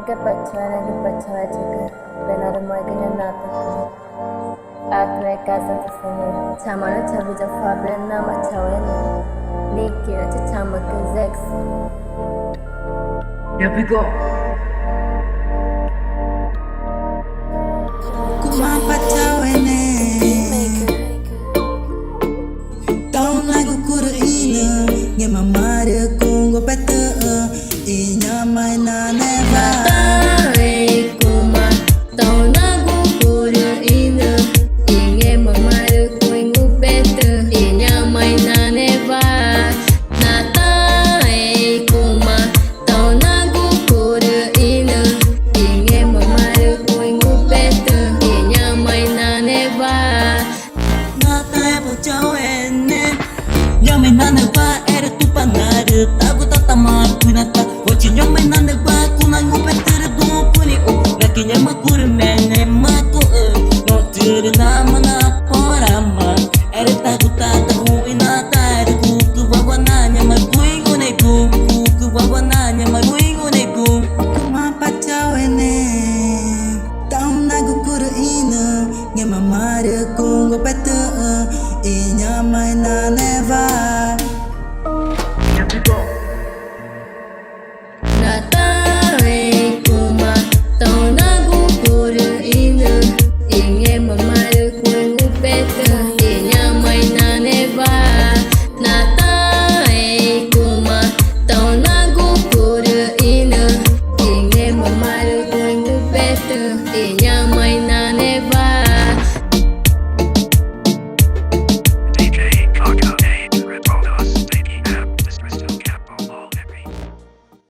Nagka pacawa juga benar mau gina nata atme kasan sesene chamana chabuja fablen nama chawena liki acha chama ke zex Ya Piko. Kumapa chawene Tahu lagu kuru ina Ngema mare kungo pete Inya maina neva Nyamai nane ba ere tu panare tagu tata ma punata ochi nyamai nane